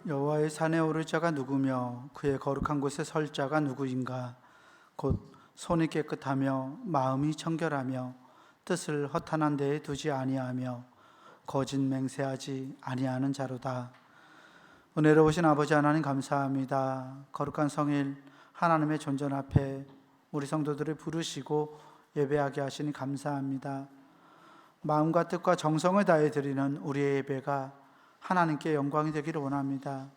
여호와의 산에 오를 자가 누구며 그의 거룩한 곳에 설 자가 누구인가? 곧 손이 깨끗하며 마음이 청결하며 뜻을 허탄한 데에 두지 아니하며 거짓 맹세하지 아니하는 자로다. 은혜로우신 아버지 하나님 감사합니다. 거룩한 성일 하나님의 존전 앞에 우리 성도들을 부르시고 예배하게 하시니 감사합니다. 마음과 뜻과 정성을 다해 드리는 우리의 예배가 하나님께 영광이 되기를 원합니다.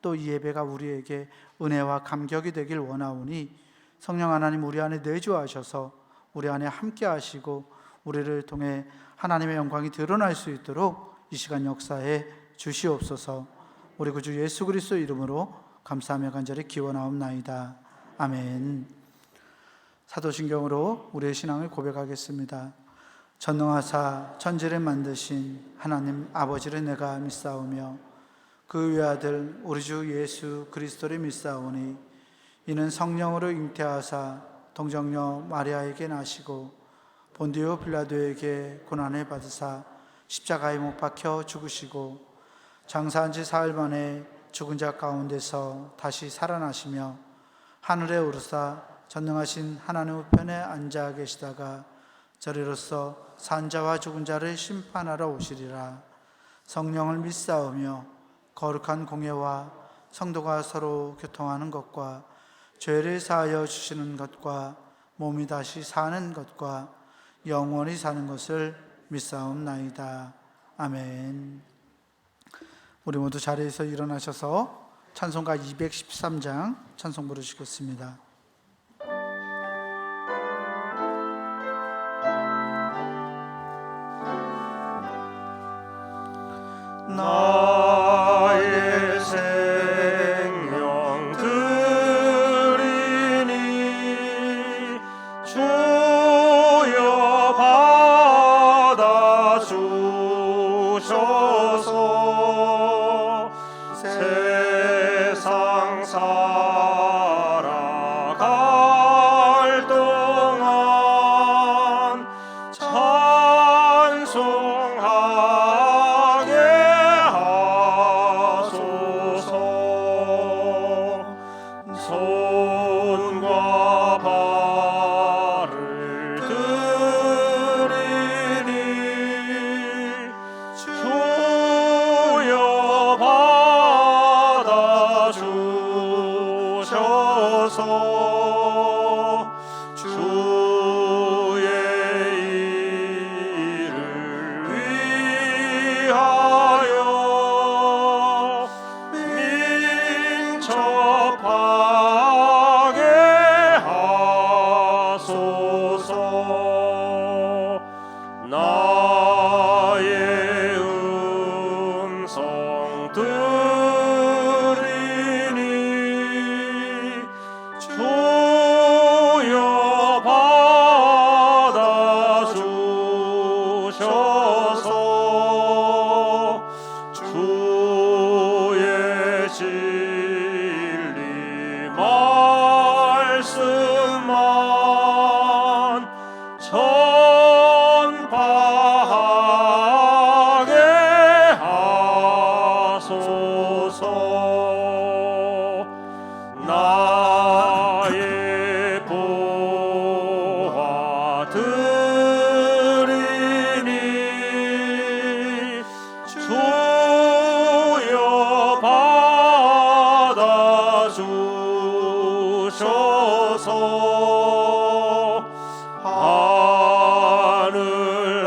또 이 예배가 우리에게 은혜와 감격이 되길 원하오니 성령 하나님 우리 안에 내주하셔서 우리 안에 함께 하시고 우리를 통해 하나님의 영광이 드러날 수 있도록 이 시간 역사에 주시옵소서. 우리 구주 예수 그리스도 이름으로 감사하며 간절히 기원하옵나이다. 아멘. 사도신경으로 우리의 신앙을 고백하겠습니다. 전능하사 천지를 만드신 하나님 아버지를 내가 믿사오며 그 외아들 우리 주 예수 그리스도를 믿사오니 이는 성령으로 잉태하사 동정녀 마리아에게 나시고 본디오 빌라도에게 고난을 받으사 십자가에 못 박혀 죽으시고 장사한 지 사흘 만에 죽은 자 가운데서 다시 살아나시며 하늘에 오르사 전능하신 하나님 우편에 앉아 계시다가 저리로서 산 자와 죽은 자를 심판하러 오시리라. 성령을 믿사오며 거룩한 공예와 성도가 서로 교통하는 것과 죄를 사하여 주시는 것과 몸이 다시 사는 것과 영원히 사는 것을 믿사옵나이다. 아멘. 우리 모두 자리에서 일어나셔서 찬송가 213장 찬송 부르시겠습니다. 나의 생명 드리니 주여 받아 주셔서 세상 살아갈 동안 찬송하게 손과 발을 드리니 주여 받아 주셔서 주의 일을 위하여 민첩하게 하소서. 나의 음성 드리니 주여 받아 주셔서 주의 진리 말씀만 전파하게 하소서. 나의 보화 드리니 주여 받아 주셔서 하늘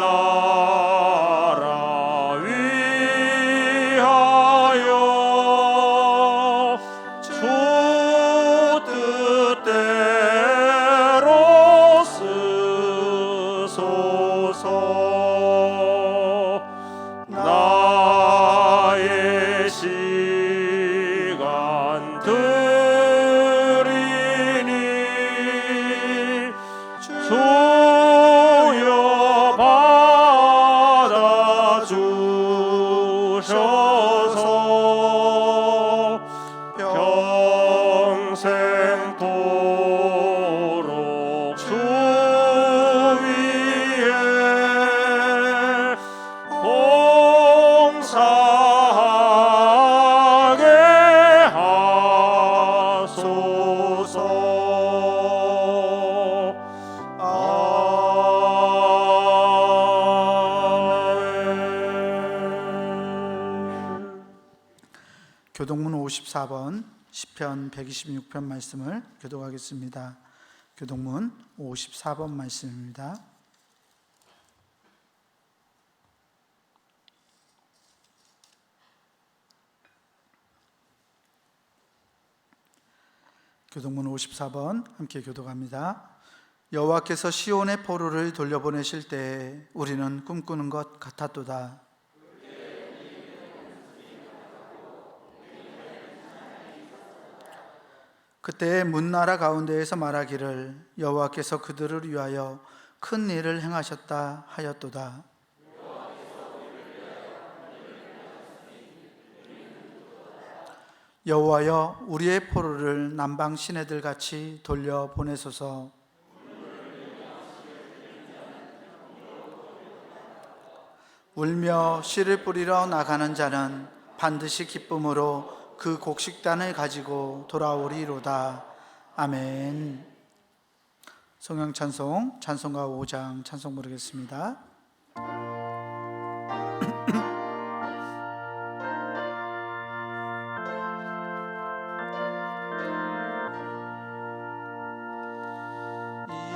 교동문 54번 시편 126편 말씀을 교독하겠습니다. 교동문 54번 말씀입니다. 교동문 54번 함께 교독합니다. 여호와께서 시온의 포로를 돌려보내실 때 우리는 꿈꾸는 것 같았도다. 그때 문나라 가운데에서 말하기를 여호와께서 그들을 위하여 큰 일을 행하셨다 하였도다. 여호와여 우리의 포로를 남방 시내들 같이 돌려 보내소서. 울며 씨를 뿌리러 나가는 자는 반드시 기쁨으로 그 곡식단을 가지고 돌아오리로다. 아멘. 성령 찬송, 찬송가 5장 찬송 부르겠습니다.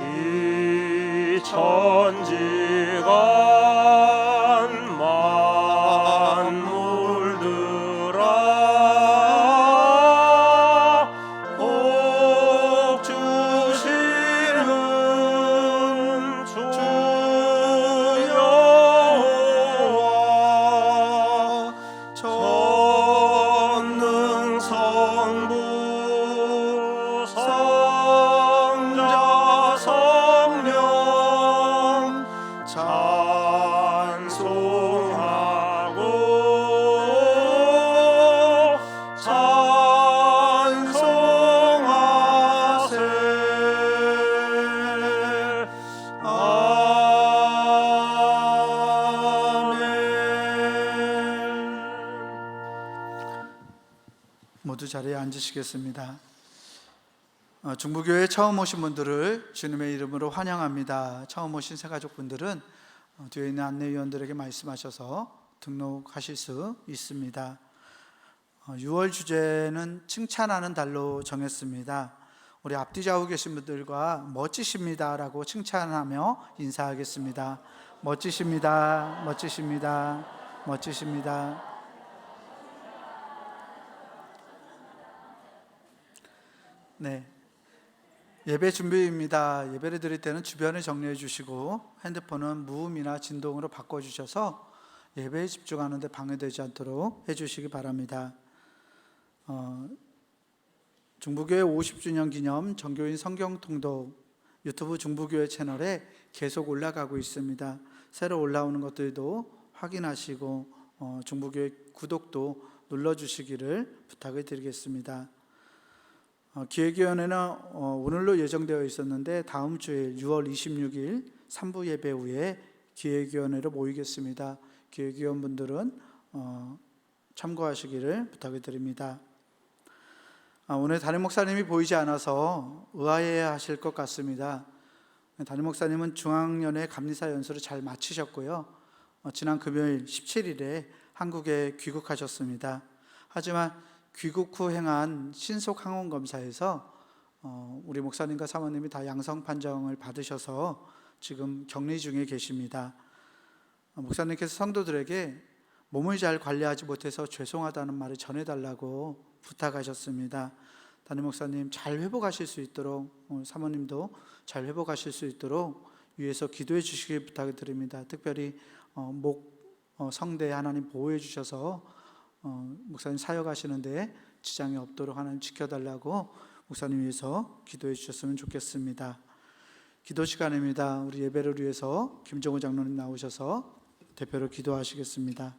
이 천지간 만물들아 복 주시는 주 여호와 전능 성부 성자 성령 찬송하고 찬송하세. 아멘. 모두 자리에 앉으시겠습니다. 중부교회 처음 오신 분들을 주님의 이름으로 환영합니다. 처음 오신 새가족분들은 뒤에 있는 안내위원들에게 말씀하셔서 등록하실 수 있습니다. 6월 주제는 칭찬하는 달로 정했습니다. 우리 앞뒤 좌우 계신 분들과 멋지십니다 라고 칭찬하며 인사하겠습니다. 멋지십니다. 멋지십니다. 멋지십니다. 네. 예배 준비입니다. 예배를 드릴 때는 주변을 정리해 주시고 핸드폰은 무음이나 진동으로 바꿔 주셔서 예배에 집중하는 데 방해되지 않도록 해 주시기 바랍니다. 중부교회 50주년 기념 정교인 성경통독 유튜브 중부교회 채널에 계속 올라가고 있습니다. 새로 올라오는 것들도 확인하시고 중부교회 구독도 눌러주시기를 부탁을 드리겠습니다. 기획위원회는 오늘로 예정되어 있었는데 다음 주일 6월 26일 3부 예배 후에 기획위원회로 모이겠습니다. 기획위원분들은 참고하시기를 부탁을 드립니다. 오늘 담임 목사님이 보이지 않아서 의아해야 하실 것 같습니다. 담임 목사님은 중앙연회 감리사 연수를 잘 마치셨고요. 지난 금요일 17일에 한국에 귀국하셨습니다. 하지만 귀국 후 행한 신속 항원 검사에서 우리 목사님과 사모님이 다 양성 판정을 받으셔서 지금 격리 중에 계십니다. 목사님께서 성도들에게 몸을 잘 관리하지 못해서 죄송하다는 말을 전해달라고 부탁하셨습니다. 담임 목사님 잘 회복하실 수 있도록 사모님도 잘 회복하실 수 있도록 위에서 기도해 주시길 부탁을 드립니다. 특별히 성대 하나님 보호해 주셔서 목사님 사역하시는데 지장이 없도록 하나님 지켜달라고 목사님 위해서 기도해 주셨으면 좋겠습니다. 기도 시간입니다. 우리 예배를 위해서 김정우 장로님 나오셔서 대표로 기도하시겠습니다.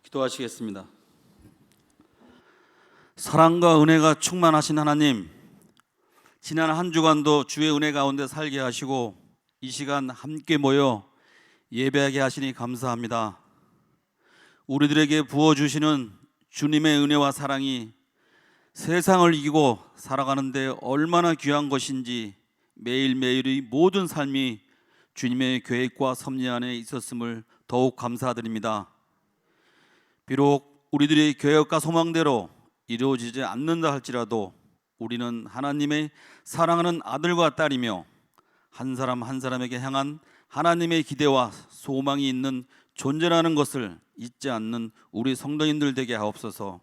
기도하시겠습니다. 사랑과 은혜가 충만하신 하나님, 지난 한 주간도 주의 은혜 가운데 살게 하시고 이 시간 함께 모여 예배하게 하시니 감사합니다. 우리들에게 부어주시는 주님의 은혜와 사랑이 세상을 이기고 살아가는데 얼마나 귀한 것인지 매일매일의 모든 삶이 주님의 계획과 섭리 안에 있었음을 더욱 감사드립니다. 비록 우리들의 계획과 소망대로 이루어지지 않는다 할지라도 우리는 하나님의 사랑하는 아들과 딸이며 한 사람 한 사람에게 향한 하나님의 기대와 소망이 있는 존재라는 것을 잊지 않는 우리 성도님들 되게 하옵소서.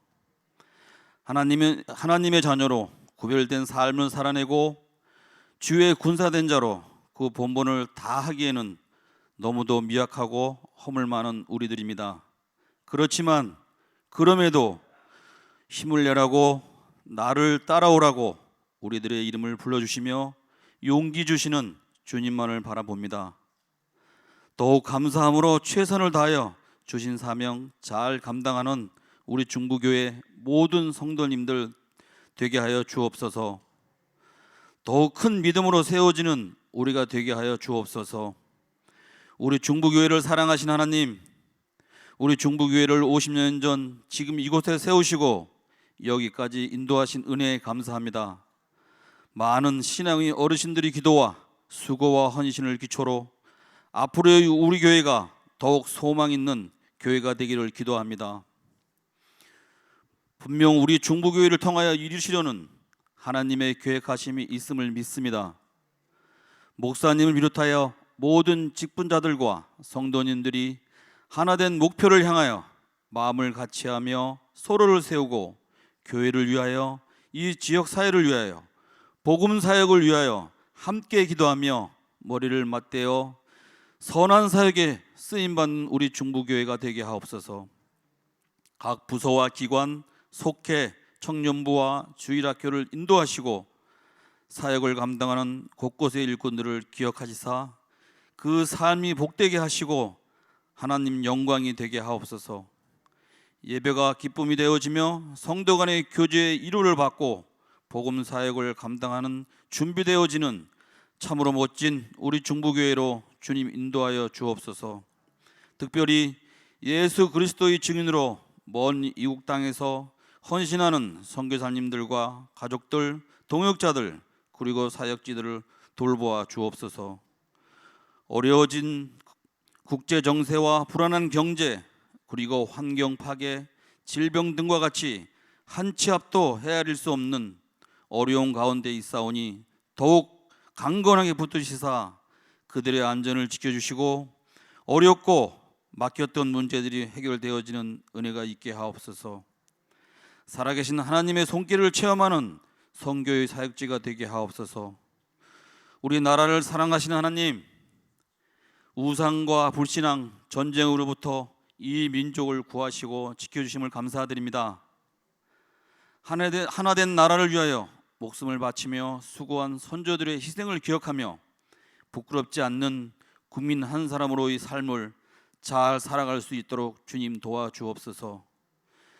하나님의 자녀로 구별된 삶을 살아내고 주의 군사된 자로 그 본분을 다하기에는 너무도 미약하고 허물 많은 우리들입니다. 그렇지만 그럼에도 힘을 내라고 나를 따라오라고 우리들의 이름을 불러주시며 용기 주시는 주님만을 바라봅니다. 더욱 감사함으로 최선을 다하여 주신 사명 잘 감당하는 우리 중부교회 모든 성도님들 되게 하여 주옵소서. 더욱 큰 믿음으로 세워지는 우리가 되게 하여 주옵소서. 우리 중부교회를 사랑하신 하나님, 우리 중부교회를 50년 전 지금 이곳에 세우시고 여기까지 인도하신 은혜에 감사합니다. 많은 신앙의 어르신들의 기도와 수고와 헌신을 기초로 앞으로의 우리 교회가 더욱 소망 있는 교회가 되기를 기도합니다. 분명 우리 중부교회를 통하여 이루시려는 하나님의 계획하심이 있음을 믿습니다. 목사님을 비롯하여 모든 직분자들과 성도님들이 하나된 목표를 향하여 마음을 같이하며 서로를 세우고 교회를 위하여 이 지역 사회를 위하여 복음 사역을 위하여 함께 기도하며 머리를 맞대어 선한 사역에 쓰임받는 우리 중부교회가 되게 하옵소서. 각 부서와 기관, 속회, 청년부와 주일학교를 인도하시고 사역을 감당하는 곳곳의 일꾼들을 기억하시사 그 삶이 복되게 하시고 하나님 영광이 되게 하옵소서. 예배가 기쁨이 되어지며 성도 간의 교제의 이루를 받고 복음 사역을 감당하는 준비되어지는 참으로 멋진 우리 중부교회로 주님 인도하여 주옵소서. 특별히 예수 그리스도의 증인으로 먼 이국 땅에서 헌신하는 선교사님들과 가족들, 동역자들 그리고 사역지들을 돌보아 주옵소서. 어려워진 국제 정세와 불안한 경제 그리고 환경 파괴, 질병 등과 같이 한 치 앞도 헤아릴 수 없는 어려운 가운데 있사오니 더욱 강건하게 붙드시사 그들의 안전을 지켜주시고 어렵고 막혔던 문제들이 해결되어지는 은혜가 있게 하옵소서. 살아계신 하나님의 손길을 체험하는 선교의 사역지가 되게 하옵소서. 우리 나라를 사랑하시는 하나님, 우상과 불신앙, 전쟁으로부터 이 민족을 구하시고 지켜주심을 감사드립니다. 하나된 나라를 위하여 목숨을 바치며 수고한 선조들의 희생을 기억하며 부끄럽지 않는 국민 한 사람으로의 삶을 잘 살아갈 수 있도록 주님 도와주옵소서.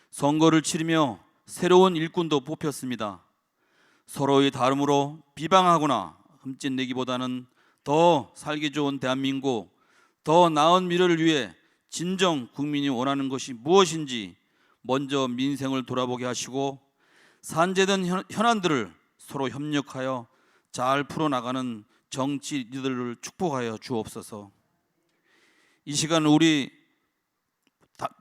선거를 치르며 새로운 일꾼도 뽑혔습니다. 서로의 다름으로 비방하거나 흠집내기보다는 더 살기 좋은 대한민국, 더 나은 미래를 위해 진정 국민이 원하는 것이 무엇인지 먼저 민생을 돌아보게 하시고 산재된 현안들을 서로 협력하여 잘 풀어나가는 정치 리더들을 축복하여 주옵소서. 이 시간 우리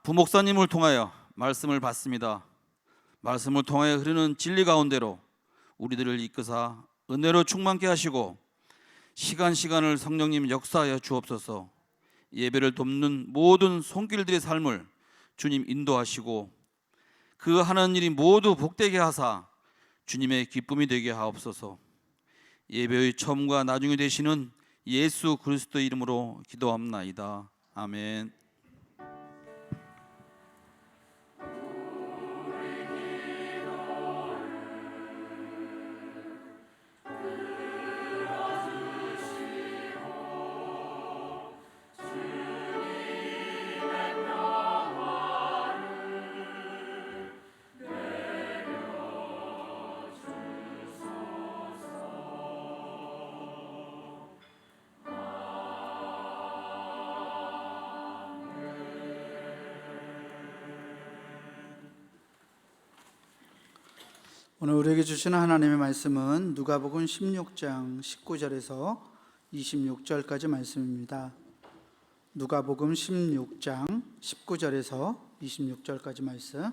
부목사님을 통하여 말씀을 받습니다. 말씀을 통하여 흐르는 진리 가운데로 우리들을 이끄사 은혜로 충만케 하시고 시간을 성령님 역사하여 주옵소서. 예배를 돕는 모든 손길들의 삶을 주님 인도하시고 그 하는 일이 모두 복되게 하사 주님의 기쁨이 되게 하옵소서. 예배의 처음과 나중이 되시는 예수 그리스도 이름으로 기도합나이다. 아멘. 오늘 우리에게 주시는 하나님의 말씀은 누가복음 16장 19절에서 26절까지 말씀입니다. 누가복음 16장 19절에서 26절까지 말씀.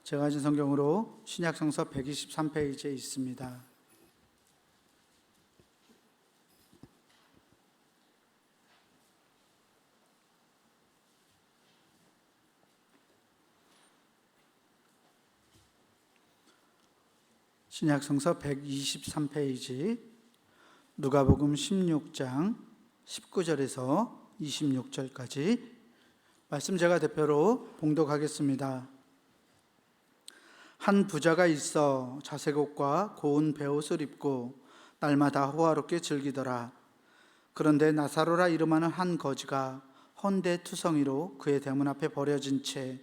제가 가진 성경으로 신약성서 123페이지에 있습니다. 신약성서 123페이지 누가복음 16장 19절에서 26절까지 말씀 제가 대표로 봉독하겠습니다. 한 부자가 있어 자색옷과 고운 베옷을 입고 날마다 호화롭게 즐기더라. 그런데 나사로라 이름하는 한 거지가 헌데투성이로 그의 대문 앞에 버려진 채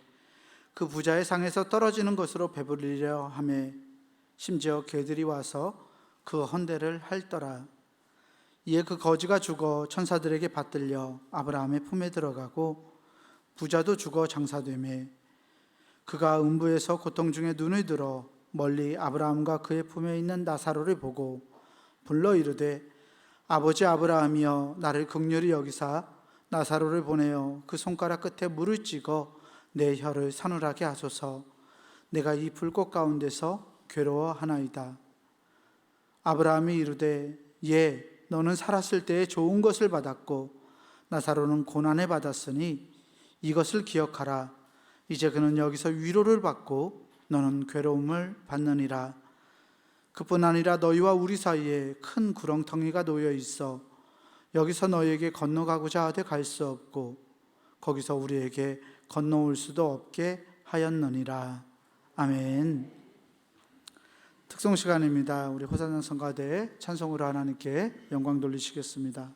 그 부자의 상에서 떨어지는 것으로 배불리려 하매 심지어 개들이 와서 그 헌대를 핥더라. 이에 그 거지가 죽어 천사들에게 받들려 아브라함의 품에 들어가고 부자도 죽어 장사되매 그가 음부에서 고통 중에 눈을 들어 멀리 아브라함과 그의 품에 있는 나사로를 보고 불러 이르되 아버지 아브라함이여 나를 긍휼히 여기사 나사로를 보내어 그 손가락 끝에 물을 찍어 내 혀를 사늘하게 하소서. 내가 이 불꽃 가운데서 괴로워하나이다. 아브라함이 이르되 예 너는 살았을 때에 좋은 것을 받았고 나사로는 고난을 받았으니 이것을 기억하라. 이제 그는 여기서 위로를 받고 너는 괴로움을 받느니라. 그뿐 아니라 너희와 우리 사이에 큰 구렁텅이가 놓여 있어 여기서 너희에게 건너가고자 하되 갈 수 없고 거기서 우리에게 건너올 수도 없게 하였느니라. 아멘. 특송 시간입니다. 우리 호산나 성가대 찬송으로 하나님께 영광 돌리시겠습니다.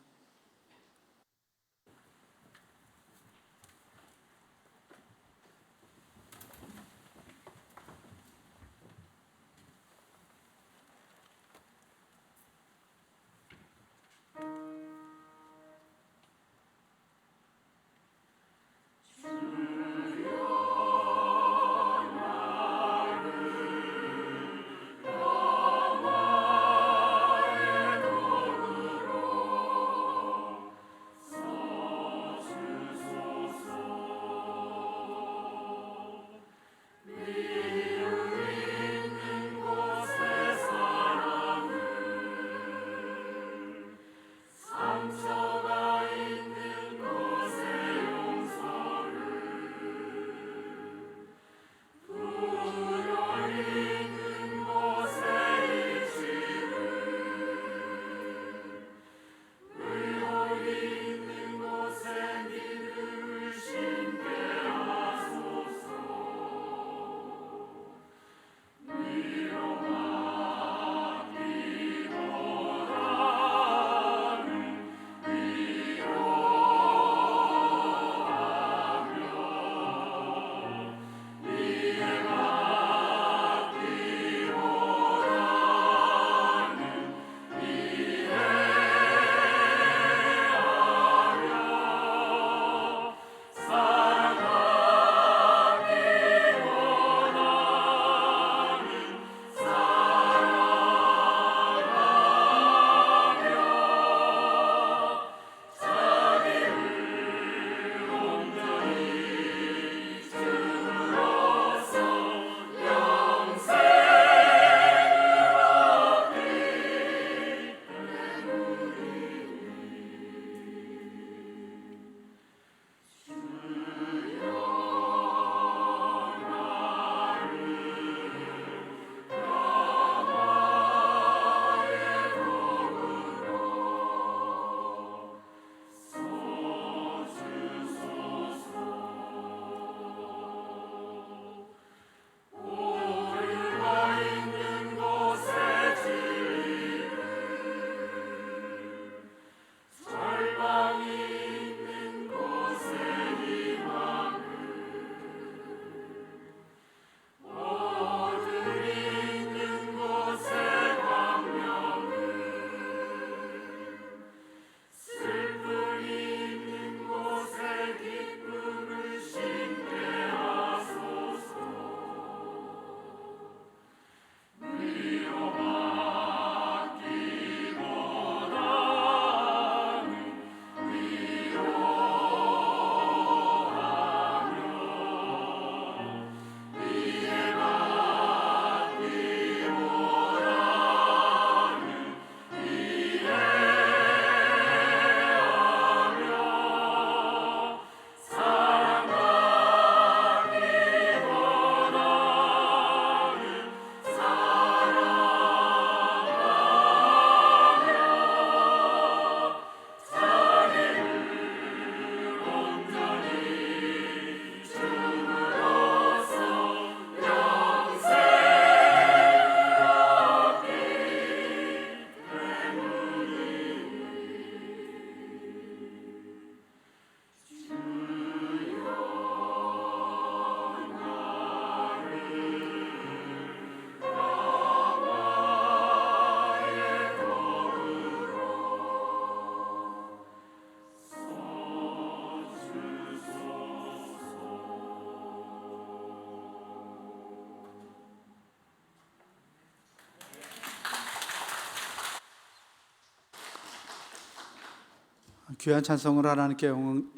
귀한 찬송을 하나님께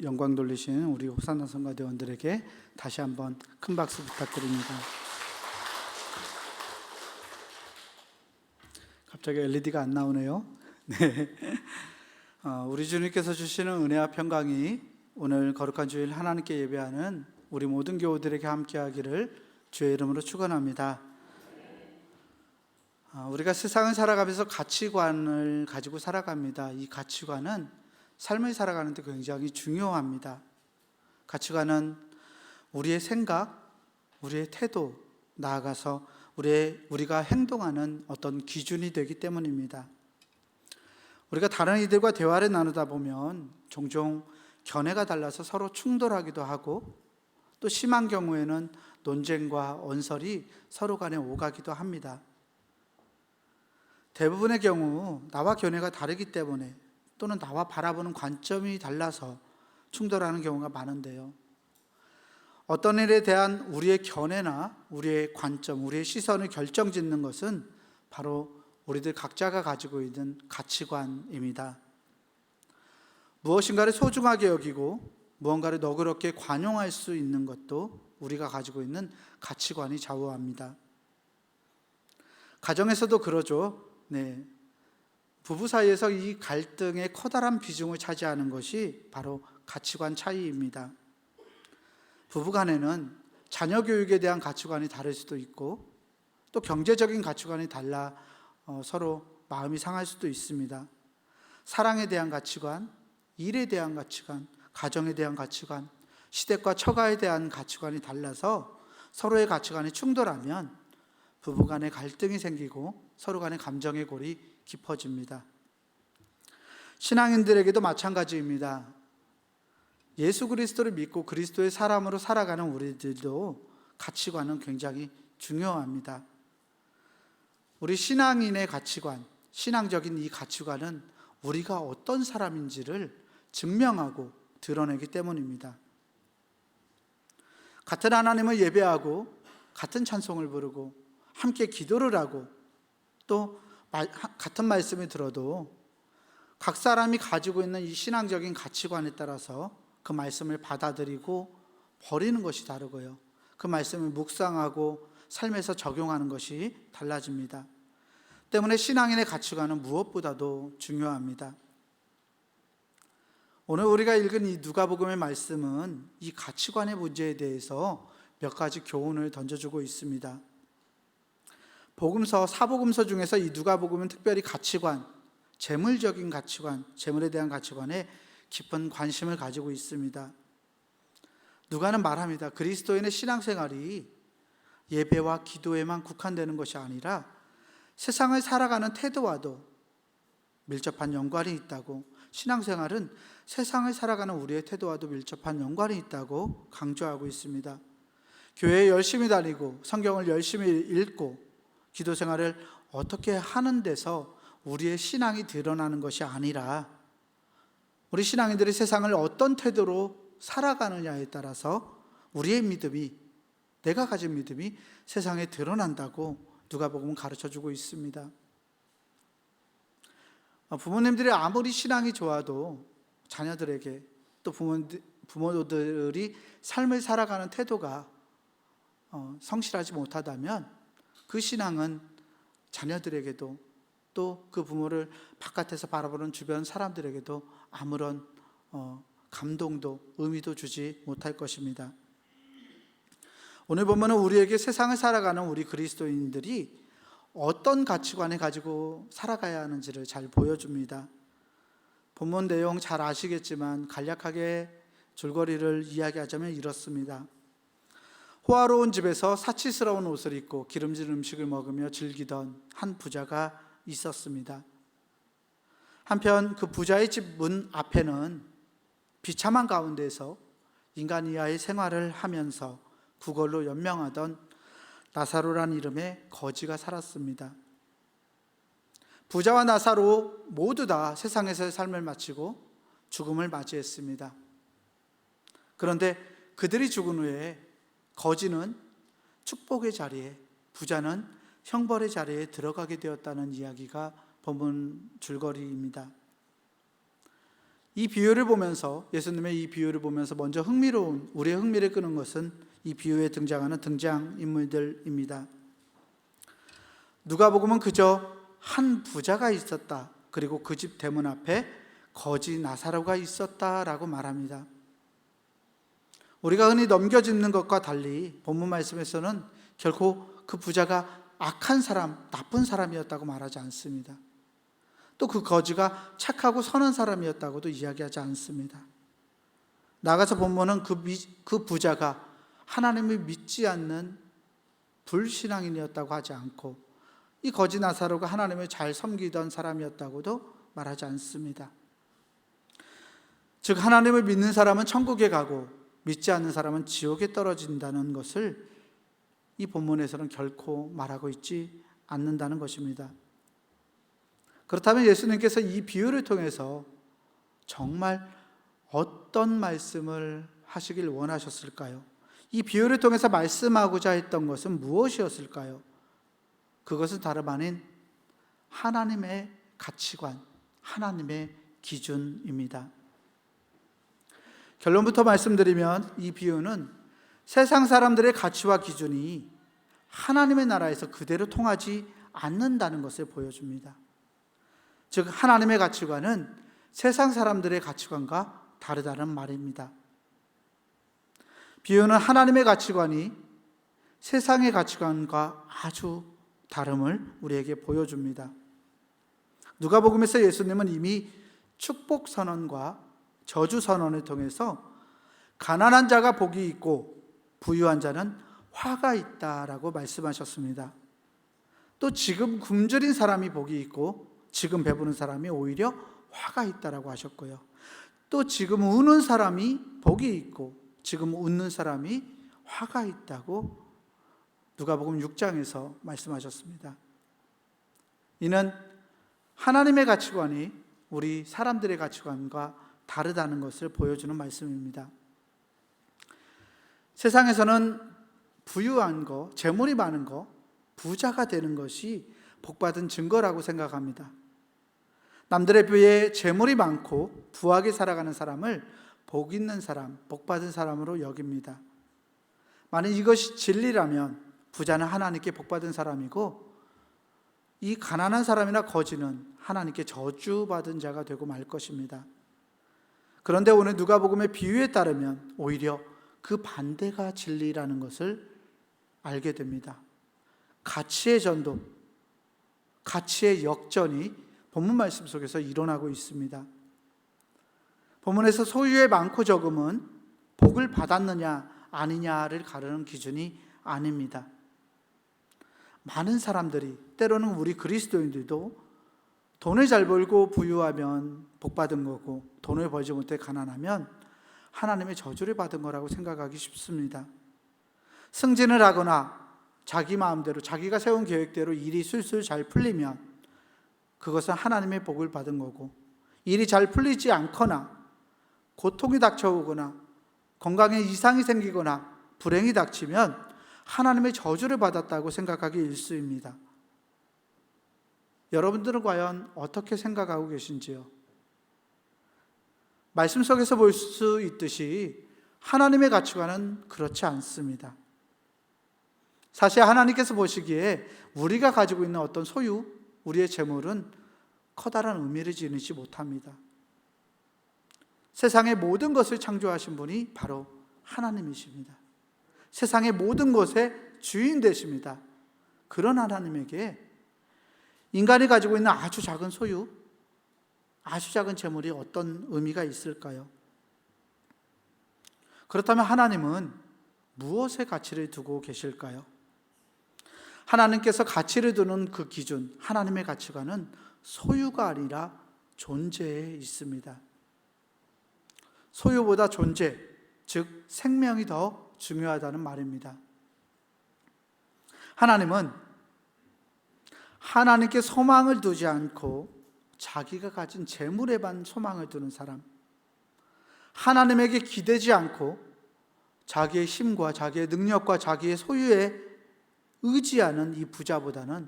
영광 돌리신 우리 호산나 성가대원들에게 다시 한번 큰 박수 부탁드립니다. 갑자기 LED가 안 나오네요. 네. 우리 주님께서 주시는 은혜와 평강이 오늘 거룩한 주일 하나님께 예배하는 우리 모든 교우들에게 함께하기를 주의 이름으로 축원합니다. 우리가 세상을 살아가면서 가치관을 가지고 살아갑니다. 이 가치관은 삶을 살아가는 데 굉장히 중요합니다. 가치관은 우리의 생각, 우리의 태도, 나아가서 우리가 행동하는 어떤 기준이 되기 때문입니다. 우리가 다른 이들과 대화를 나누다 보면 종종 견해가 달라서 서로 충돌하기도 하고, 또 심한 경우에는 논쟁과 언설이 서로 간에 오가기도 합니다. 대부분의 경우 나와 견해가 다르기 때문에, 또는 나와 바라보는 관점이 달라서 충돌하는 경우가 많은데요, 어떤 일에 대한 우리의 견해나 우리의 관점, 우리의 시선을 결정짓는 것은 바로 우리들 각자가 가지고 있는 가치관입니다. 무엇인가를 소중하게 여기고 무언가를 너그럽게 관용할 수 있는 것도 우리가 가지고 있는 가치관이 좌우합니다. 가정에서도 그러죠. 네. 부부 사이에서 이 갈등의 커다란 비중을 차지하는 것이 바로 가치관 차이입니다. 부부 간에는 자녀 교육에 대한 가치관이 다를 수도 있고, 또 경제적인 가치관이 달라 서로 마음이 상할 수도 있습니다. 사랑에 대한 가치관, 일에 대한 가치관, 가정에 대한 가치관, 시댁과 처가에 대한 가치관이 달라서 서로의 가치관이 충돌하면 부부 간에 갈등이 생기고 서로 간의 감정의 골이 깊어집니다. 신앙인들에게도 마찬가지입니다. 예수 그리스도를 믿고 그리스도의 사람으로 살아가는 우리들도 가치관은 굉장히 중요합니다. 우리 신앙인의 가치관, 신앙적인 이 가치관은 우리가 어떤 사람인지를 증명하고 드러내기 때문입니다. 같은 하나님을 예배하고 같은 찬송을 부르고 함께 기도를 하고 또 같은 말씀을 들어도 각 사람이 가지고 있는 이 신앙적인 가치관에 따라서 그 말씀을 받아들이고 버리는 것이 다르고요, 그 말씀을 묵상하고 삶에서 적용하는 것이 달라집니다. 때문에 신앙인의 가치관은 무엇보다도 중요합니다. 오늘 우리가 읽은 이 누가복음의 말씀은 이 가치관의 문제에 대해서 몇 가지 교훈을 던져주고 있습니다. 복음서, 사복음서 중에서 이 누가복음은 특별히 가치관, 재물적인 가치관, 재물에 대한 가치관에 깊은 관심을 가지고 있습니다. 누가는 말합니다. 그리스도인의 신앙생활이 예배와 기도에만 국한되는 것이 아니라 세상을 살아가는 태도와도 밀접한 연관이 있다고, 신앙생활은 세상을 살아가는 우리의 태도와도 밀접한 연관이 있다고 강조하고 있습니다. 교회에 열심히 다니고 성경을 열심히 읽고 기도 생활을 어떻게 하는 데서 우리의 신앙이 드러나는 것이 아니라, 우리 신앙인들이 세상을 어떤 태도로 살아가느냐에 따라서 우리의 믿음이, 내가 가진 믿음이 세상에 드러난다고 누가복음은 가르쳐주고 있습니다. 부모님들이 아무리 신앙이 좋아도 자녀들에게, 또 부모들이 삶을 살아가는 태도가 성실하지 못하다면 그 신앙은 자녀들에게도, 또 그 부모를 바깥에서 바라보는 주변 사람들에게도 아무런 감동도 의미도 주지 못할 것입니다. 오늘 보면은 우리에게 세상을 살아가는 우리 그리스도인들이 어떤 가치관을 가지고 살아가야 하는지를 잘 보여줍니다. 본문 내용 잘 아시겠지만 간략하게 줄거리를 이야기하자면 이렇습니다. 호화로운 집에서 사치스러운 옷을 입고 기름진 음식을 먹으며 즐기던 한 부자가 있었습니다. 한편 그 부자의 집 문 앞에는 비참한 가운데서 인간 이하의 생활을 하면서 구걸로 연명하던 나사로란 이름의 거지가 살았습니다. 부자와 나사로 모두 다 세상에서의 삶을 마치고 죽음을 맞이했습니다. 그런데 그들이 죽은 후에 거지는 축복의 자리에, 부자는 형벌의 자리에 들어가게 되었다는 이야기가 본문 줄거리입니다. 이 비유를 보면서, 예수님의 이 비유를 보면서 먼저 우리의 흥미를 끄는 것은 이 비유에 등장하는 등장인물들입니다. 누가복음은 그저 한 부자가 있었다, 그리고 그 집 대문 앞에 거지 나사로가 있었다라고 말합니다. 우리가 흔히 넘겨짚는 것과 달리 본문 말씀에서는 결코 그 부자가 악한 사람, 나쁜 사람이었다고 말하지 않습니다. 또 그 거지가 착하고 선한 사람이었다고도 이야기하지 않습니다. 나아가서 본문은 그 부자가 하나님을 믿지 않는 불신앙인이었다고 하지 않고, 이 거지 나사로가 하나님을 잘 섬기던 사람이었다고도 말하지 않습니다. 즉, 하나님을 믿는 사람은 천국에 가고 믿지 않는 사람은 지옥에 떨어진다는 것을 이 본문에서는 결코 말하고 있지 않는다는 것입니다. 그렇다면 예수님께서 이 비유를 통해서 정말 어떤 말씀을 하시길 원하셨을까요? 이 비유를 통해서 말씀하고자 했던 것은 무엇이었을까요? 그것은 다름 아닌 하나님의 가치관, 하나님의 기준입니다. 결론부터 말씀드리면 이 비유는 세상 사람들의 가치와 기준이 하나님의 나라에서 그대로 통하지 않는다는 것을 보여줍니다. 즉, 하나님의 가치관은 세상 사람들의 가치관과 다르다는 말입니다. 비유는 하나님의 가치관이 세상의 가치관과 아주 다름을 우리에게 보여줍니다. 누가복음에서 예수님은 이미 축복 선언과 저주 선언을 통해서 가난한 자가 복이 있고 부유한 자는 화가 있다라고 말씀하셨습니다. 또 지금 굶주린 사람이 복이 있고 지금 배부른 사람이 오히려 화가 있다라고 하셨고요. 또 지금 우는 사람이 복이 있고 지금 웃는 사람이 화가 있다고 누가복음 6장에서 말씀하셨습니다. 이는 하나님의 가치관이 우리 사람들의 가치관과 다르다는 것을 보여주는 말씀입니다. 세상에서는 부유한 거, 재물이 많은 거, 부자가 되는 것이 복받은 증거라고 생각합니다. 남들에 비해 재물이 많고 부하게 살아가는 사람을 복 있는 사람, 복받은 사람으로 여깁니다. 만약 이것이 진리라면 부자는 하나님께 복받은 사람이고 이 가난한 사람이나 거지는 하나님께 저주받은 자가 되고 말 것입니다. 그런데 오늘 누가복음의 비유에 따르면 오히려 그 반대가 진리라는 것을 알게 됩니다. 가치의 전도, 가치의 역전이 본문 말씀 속에서 일어나고 있습니다. 본문에서 소유의 많고 적음은 복을 받았느냐 아니냐를 가르는 기준이 아닙니다. 많은 사람들이, 때로는 우리 그리스도인들도 돈을 잘 벌고 부유하면 복받은 거고 돈을 벌지 못해 가난하면 하나님의 저주를 받은 거라고 생각하기 쉽습니다. 승진을 하거나 자기 마음대로 자기가 세운 계획대로 일이 술술 잘 풀리면 그것은 하나님의 복을 받은 거고, 일이 잘 풀리지 않거나 고통이 닥쳐오거나 건강에 이상이 생기거나 불행이 닥치면 하나님의 저주를 받았다고 생각하기 일쑤입니다. 여러분들은 과연 어떻게 생각하고 계신지요? 말씀 속에서 볼 수 있듯이 하나님의 가치관은 그렇지 않습니다. 사실 하나님께서 보시기에 우리가 가지고 있는 어떤 소유, 우리의 재물은 커다란 의미를 지니지 못합니다. 세상의 모든 것을 창조하신 분이 바로 하나님이십니다. 세상의 모든 것의 주인 되십니다. 그런 하나님에게 인간이 가지고 있는 아주 작은 소유, 아주 작은 재물이 어떤 의미가 있을까요? 그렇다면 하나님은 무엇에 가치를 두고 계실까요? 하나님께서 가치를 두는 그 기준, 하나님의 가치관은 소유가 아니라 존재에 있습니다. 소유보다 존재, 즉 생명이 더 중요하다는 말입니다. 하나님은 하나님께 소망을 두지 않고 자기가 가진 재물에만 소망을 두는 사람, 하나님에게 기대지 않고 자기의 힘과 자기의 능력과 자기의 소유에 의지하는 이 부자보다는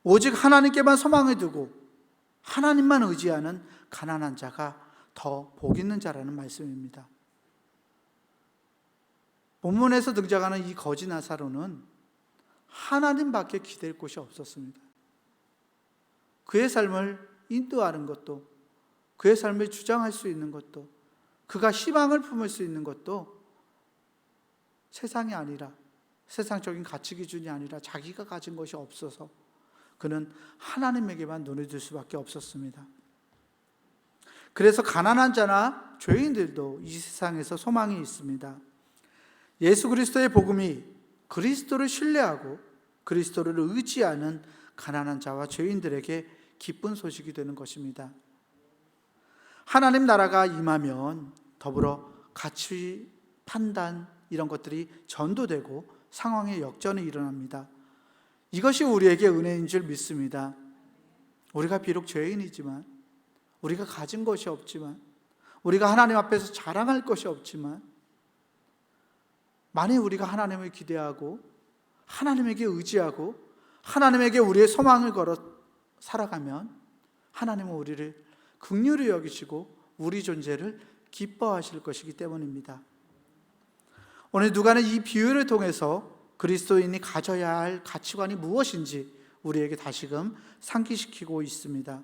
오직 하나님께만 소망을 두고 하나님만 의지하는 가난한 자가 더 복 있는 자라는 말씀입니다. 본문에서 등장하는 이 거지 나사로는 하나님밖에 기댈 곳이 없었습니다. 그의 삶을 인도하는 것도, 그의 삶을 주장할 수 있는 것도, 그가 희망을 품을 수 있는 것도 세상이 아니라, 세상적인 가치 기준이 아니라 자기가 가진 것이 없어서 그는 하나님에게만 눈을 들 수밖에 없었습니다. 그래서 가난한 자나 죄인들도 이 세상에서 소망이 있습니다. 예수 그리스도의 복음이 그리스도를 신뢰하고 그리스도를 의지하는 가난한 자와 죄인들에게 기쁜 소식이 되는 것입니다. 하나님 나라가 임하면 더불어 가치, 판단 이런 것들이 전도되고 상황의 역전이 일어납니다. 이것이 우리에게 은혜인 줄 믿습니다. 우리가 비록 죄인이지만, 우리가 가진 것이 없지만, 우리가 하나님 앞에서 자랑할 것이 없지만, 만일 우리가 하나님을 기대하고 하나님에게 의지하고 하나님에게 우리의 소망을 걸어 살아가면 하나님은 우리를 긍휼히 여기시고 우리 존재를 기뻐하실 것이기 때문입니다. 오늘 누가는 이 비유를 통해서 그리스도인이 가져야 할 가치관이 무엇인지 우리에게 다시금 상기시키고 있습니다.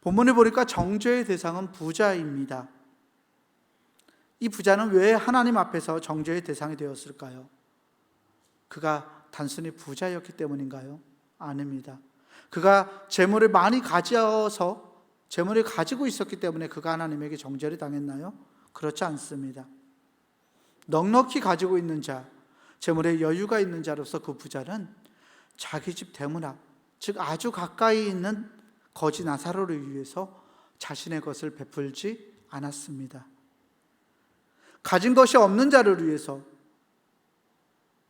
본문을 보니까 정죄의 대상은 부자입니다. 이 부자는 왜 하나님 앞에서 정죄의 대상이 되었을까요? 그가 단순히 부자였기 때문인가요? 아닙니다. 그가 재물을 많이 가져서 재물을 가지고 있었기 때문에 그가 하나님에게 정죄를 당했나요? 그렇지 않습니다. 넉넉히 가지고 있는 자, 재물에 여유가 있는 자로서 그 부자는 자기 집 대문 앞, 즉 아주 가까이 있는 거지 나사로를 위해서 자신의 것을 베풀지 않았습니다. 가진 것이 없는 자를 위해서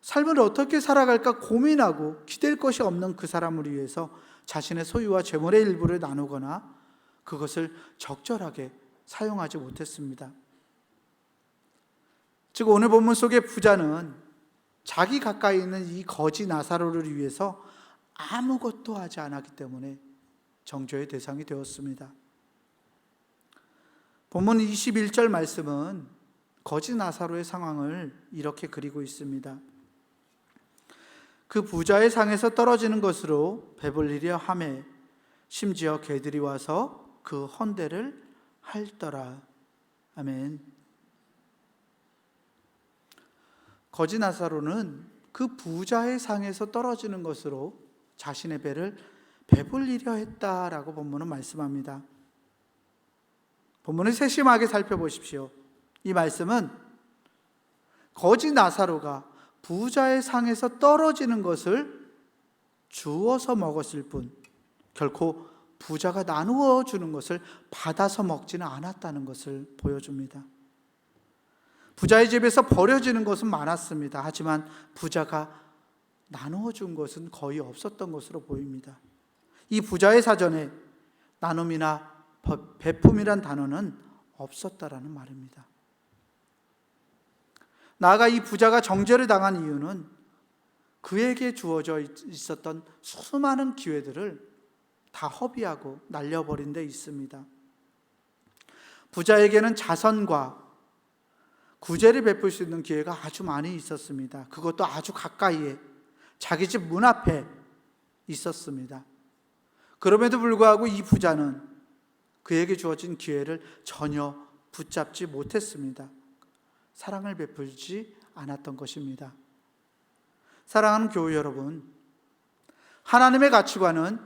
삶을 어떻게 살아갈까 고민하고 기댈 것이 없는 그 사람을 위해서 자신의 소유와 재물의 일부를 나누거나 그것을 적절하게 사용하지 못했습니다. 즉 오늘 본문 속의 부자는 자기 가까이 있는 이 거지 나사로를 위해서 아무것도 하지 않았기 때문에 정죄의 대상이 되었습니다. 본문 21절 말씀은 거지 나사로의 상황을 이렇게 그리고 있습니다. 그 부자의 상에서 떨어지는 것으로 배불리려 하매 심지어 개들이 와서 그 헌대를 핥더라. 아멘. 거지 나사로는 그 부자의 상에서 떨어지는 것으로 자신의 배를 배불리려 했다라고 본문은 말씀합니다. 본문을 세심하게 살펴보십시오. 이 말씀은 거지 나사로가 부자의 상에서 떨어지는 것을 주어서 먹었을 뿐 결코 부자가 나누어 주는 것을 받아서 먹지는 않았다는 것을 보여줍니다. 부자의 집에서 버려지는 것은 많았습니다. 하지만 부자가 나누어 준 것은 거의 없었던 것으로 보입니다. 이 부자의 사전에 나눔이나 베품이란 단어는 없었다라는 말입니다. 나아가 이 부자가 정죄를 당한 이유는 그에게 주어져 있었던 수많은 기회들을 다 허비하고 날려버린 데 있습니다. 부자에게는 자선과 구제를 베풀 수 있는 기회가 아주 많이 있었습니다. 그것도 아주 가까이에 자기 집 문 앞에 있었습니다. 그럼에도 불구하고 이 부자는 그에게 주어진 기회를 전혀 붙잡지 못했습니다. 사랑을 베풀지 않았던 것입니다. 사랑하는 교우 여러분, 하나님의 가치관은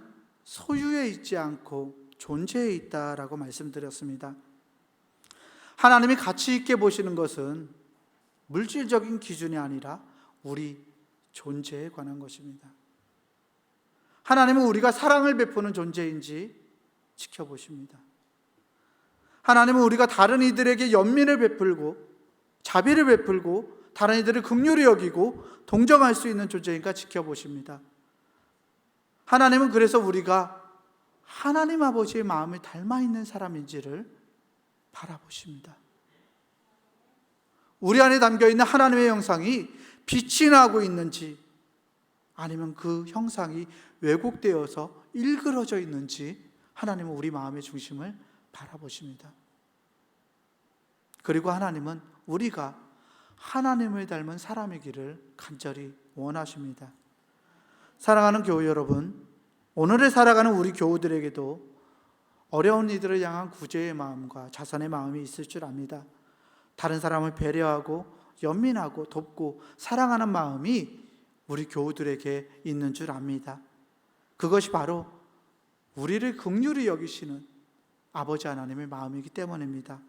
소유에 있지 않고 존재에 있다라고 말씀드렸습니다. 하나님이 가치 있게 보시는 것은 물질적인 기준이 아니라 우리 존재에 관한 것입니다. 하나님은 우리가 사랑을 베푸는 존재인지 지켜보십니다. 하나님은 우리가 다른 이들에게 연민을 베풀고 자비를 베풀고 다른 이들을 긍휼히 여기고 동정할 수 있는 존재인가 지켜보십니다. 하나님은 그래서 우리가 하나님 아버지의 마음을 닮아 있는 사람인지를 바라보십니다. 우리 안에 담겨있는 하나님의 형상이 빛이 나고 있는지 아니면 그 형상이 왜곡되어서 일그러져 있는지 하나님은 우리 마음의 중심을 바라보십니다. 그리고 하나님은 우리가 하나님을 닮은 사람이기를 간절히 원하십니다. 사랑하는 교우 여러분, 오늘을 살아가는 우리 교우들에게도 어려운 이들을 향한 구제의 마음과 자선의 마음이 있을 줄 압니다. 다른 사람을 배려하고 연민하고 돕고 사랑하는 마음이 우리 교우들에게 있는 줄 압니다. 그것이 바로 우리를 긍휼히 여기시는 아버지 하나님의 마음이기 때문입니다.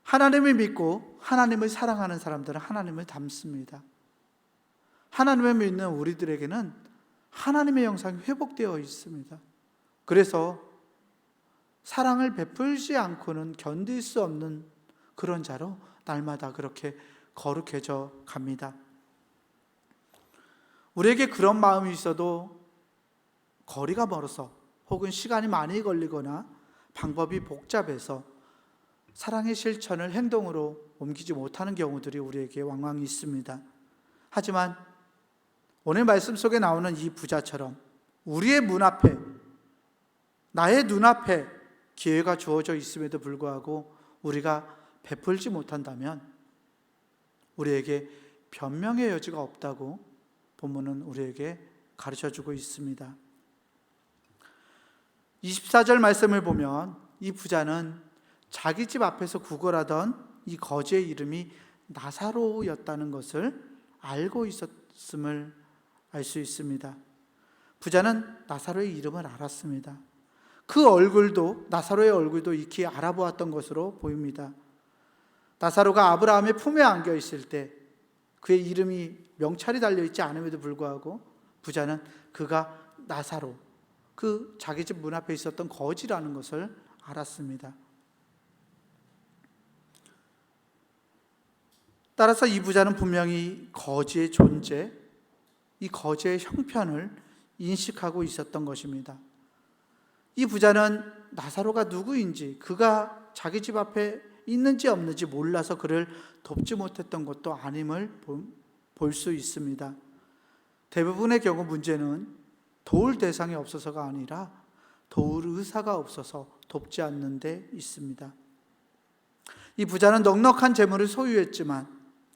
하나님을 믿고 하나님을 사랑하는 사람들은 하나님을 닮습니다. 하나님을 믿는 우리들에게는 하나님의 형상이 회복되어 있습니다. 그래서 사랑을 베풀지 않고는 견딜 수 없는 그런 자로 날마다 그렇게 거룩해져 갑니다. 우리에게 그런 마음이 있어도 거리가 멀어서 혹은 시간이 많이 걸리거나 방법이 복잡해서 사랑의 실천을 행동으로 옮기지 못하는 경우들이 우리에게 왕왕 있습니다. 하지만 오늘 말씀 속에 나오는 이 부자처럼 우리의 문 앞에, 나의 눈앞에 기회가 주어져 있음에도 불구하고 우리가 베풀지 못한다면 우리에게 변명의 여지가 없다고 본문은 우리에게 가르쳐주고 있습니다. 24절 말씀을 보면 이 부자는 자기 집 앞에서 구걸하던 이 거지의 이름이 나사로였다는 것을 알고 있었음을 알 수 있습니다. 부자는 나사로의 이름을 알았습니다. 그 얼굴도, 나사로의 얼굴도 익히 알아보았던 것으로 보입니다. 나사로가 아브라함의 품에 안겨 있을 때 그의 이름이 명찰이 달려있지 않음에도 불구하고 부자는 그가 나사로, 그 자기 집 문 앞에 있었던 거지라는 것을 알았습니다. 따라서 이 부자는 분명히 거지의 존재, 이 거지의 형편을 인식하고 있었던 것입니다. 이 부자는 나사로가 누구인지, 그가 자기 집 앞에 있는지 없는지 몰라서 그를 돕지 못했던 것도 아님을 볼 수 있습니다. 대부분의 경우 문제는 도울 대상이 없어서가 아니라 도울 의사가 없어서 돕지 않는 데 있습니다. 이 부자는 넉넉한 재물을 소유했지만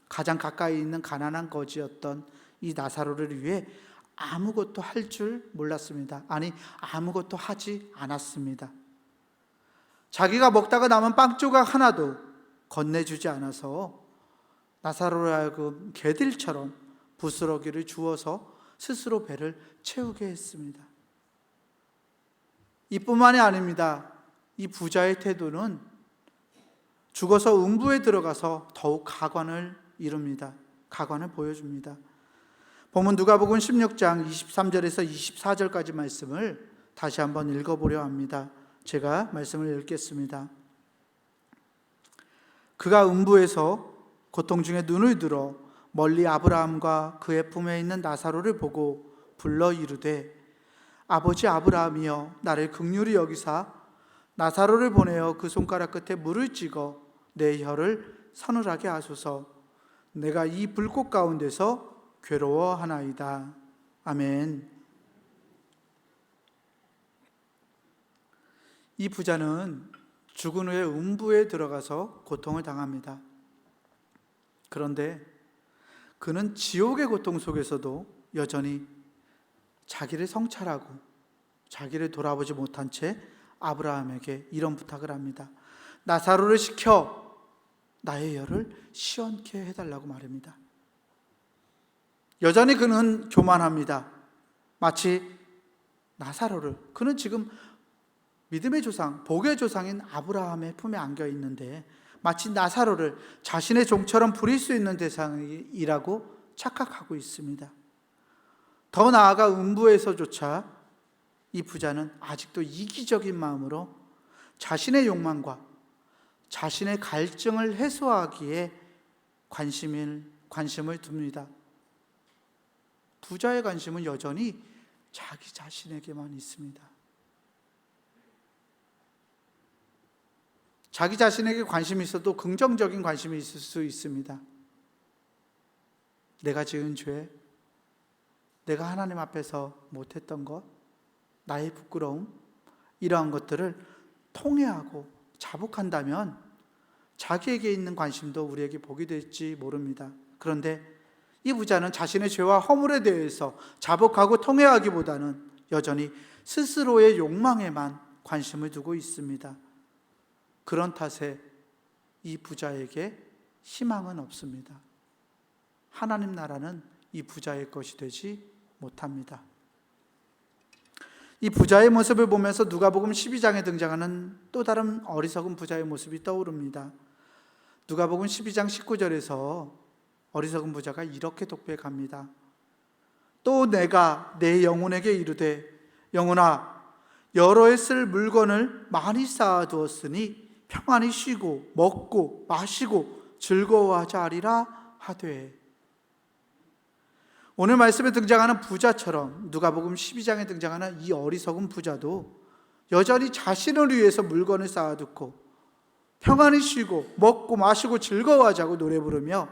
가장 가까이 있는 가난한 거지였던 이 나사로를 위해 아무것도 할 줄 몰랐습니다. 아니, 아무것도 하지 않았습니다. 자기가 먹다가 남은 빵 조각 하나도 건네주지 않아서 나사로로 하여금 개들처럼 부스러기를 주워서 스스로 배를 채우게 했습니다. 이뿐만이 아닙니다. 이 부자의 태도는 죽어서 음부에 들어가서 더욱 가관을 이룹니다. 가관을 보여줍니다. 본문 누가복음 16장 23절에서 24절까지 말씀을 다시 한번 읽어보려 합니다. 제가 말씀을 읽겠습니다. 그가 음부에서 고통 중에 눈을 들어 멀리 아브라함과 그의 품에 있는 나사로를 보고 불러 이르되 아버지 아브라함이여 나를 긍휼히 여기사 나사로를 보내어 그 손가락 끝에 물을 찍어 내 혀를 서늘하게 하소서. 내가 이 불꽃 가운데서 괴로워하나이다. 아멘. 이 부자는 죽은 후에 음부에 들어가서 고통을 당합니다. 그런데 그는 지옥의 고통 속에서도 여전히 자기를 성찰하고 자기를 돌아보지 못한 채 아브라함에게 이런 부탁을 합니다. 나사로를 시켜 나의 혀를 시원케 해달라고 말합니다. 여전히 그는 교만합니다. 마치 나사로를, 그는 지금 믿음의 조상, 복의 조상인 아브라함의 품에 안겨 있는데 마치 나사로를 자신의 종처럼 부릴 수 있는 대상이라고 착각하고 있습니다. 더 나아가 음부에서조차 이 부자는 아직도 이기적인 마음으로 자신의 욕망과 자신의 갈증을 해소하기에 관심을 둡니다. 부자의 관심은 여전히 자기 자신에게만 있습니다. 자기 자신에게 관심이 있어도 긍정적인 관심이 있을 수 있습니다. 내가 지은 죄, 내가 하나님 앞에서 못했던 것, 나의 부끄러움, 이러한 것들을 통회하고 자복한다면 자기에게 있는 관심도 우리에게 복이 될지 모릅니다. 그런데 이 부자는 자신의 죄와 허물에 대해서 자복하고 통회하기보다는 여전히 스스로의 욕망에만 관심을 두고 있습니다. 그런 탓에 이 부자에게 희망은 없습니다. 하나님 나라는 이 부자의 것이 되지 못합니다. 이 부자의 모습을 보면서 누가복음 12장에 등장하는 또 다른 어리석은 부자의 모습이 떠오릅니다. 누가복음 12장 19절에서 어리석은 부자가 이렇게 독백합니다. 또 내가 내 영혼에게 이르되 영혼아 여러 해 쓸 물건을 많이 쌓아두었으니 평안히 쉬고 먹고 마시고 즐거워하자 하리라 하되. 오늘 말씀에 등장하는 부자처럼 누가복음 12장에 등장하는 이 어리석은 부자도 여전히 자신을 위해서 물건을 쌓아두고 평안히 쉬고 먹고 마시고 즐거워하자고 노래 부르며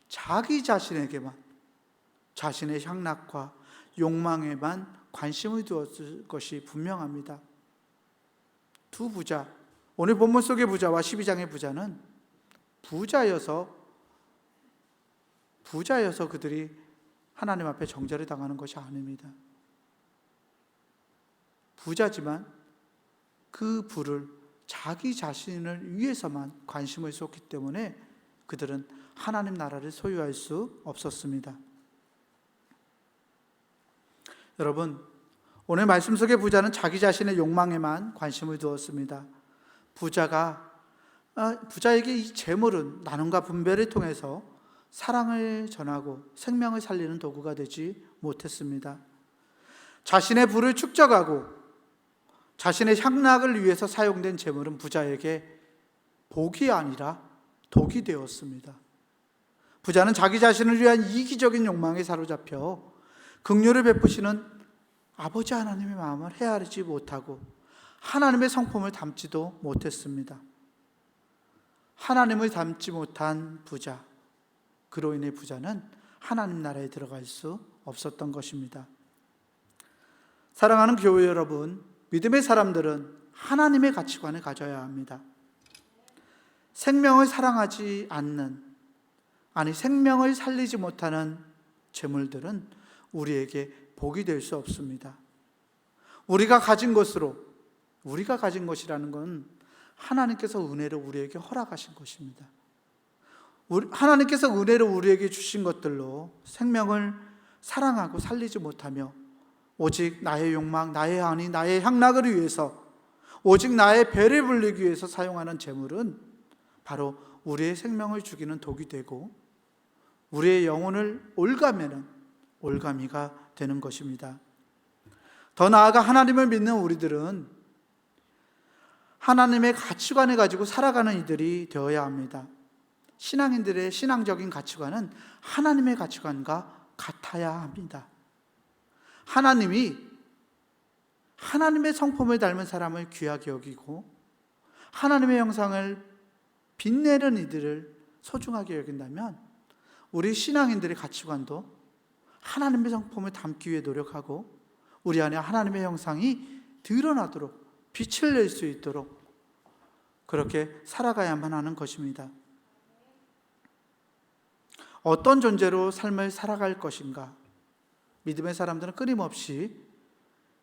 자기 자신에게만, 자신의 향락과 욕망에만 관심을 두었을 것이 분명합니다. 두 부자, 오늘 본문 속의 부자와 12장의 부자는 부자여서 그들이 하나님 앞에 정죄를 당하는 것이 아닙니다. 부자지만 그 부를 자기 자신을 위해서만 관심을 쏟기 때문에 그들은 하나님 나라를 소유할 수 없었습니다. 여러분, 오늘 말씀 속의 부자는 자기 자신의 욕망에만 관심을 두었습니다. 부자에게 이 재물은 나눔과 분배를 통해서 사랑을 전하고 생명을 살리는 도구가 되지 못했습니다. 자신의 부를 축적하고 자신의 향락을 위해서 사용된 재물은 부자에게 복이 아니라 독이 되었습니다. 부자는 자기 자신을 위한 이기적인 욕망에 사로잡혀 긍휼을 베푸시는 아버지 하나님의 마음을 헤아리지 못하고 하나님의 성품을 담지도 못했습니다. 하나님을 닮지 못한 부자, 그로 인해 부자는 하나님 나라에 들어갈 수 없었던 것입니다. 사랑하는 교회 여러분, 믿음의 사람들은 하나님의 가치관을 가져야 합니다. 생명을 사랑하지 않는, 생명을 살리지 못하는 재물들은 우리에게 복이 될 수 없습니다. 우리가 가진 것이라는 건 하나님께서 은혜로 우리에게 허락하신 것입니다. 하나님께서 은혜로 우리에게 주신 것들로 생명을 사랑하고 살리지 못하며 오직 나의 욕망, 나의 안위, 나의 향락을 위해서, 오직 나의 배를 불리기 위해서 사용하는 재물은 바로 우리의 생명을 죽이는 독이 되고 우리의 영혼을 올가매는 올가미가 되는 것입니다. 더 나아가 하나님을 믿는 우리들은 하나님의 가치관을 가지고 살아가는 이들이 되어야 합니다. 신앙인들의 신앙적인 가치관은 하나님의 가치관과 같아야 합니다. 하나님이 하나님의 성품을 닮은 사람을 귀하게 여기고 하나님의 형상을 빛내는 이들을 소중하게 여긴다면 우리 신앙인들의 가치관도 하나님의 성품을 담기 위해 노력하고 우리 안에 하나님의 형상이 드러나도록 빛을 낼 수 있도록 그렇게 살아가야만 하는 것입니다. 어떤 존재로 삶을 살아갈 것인가? 믿음의 사람들은 끊임없이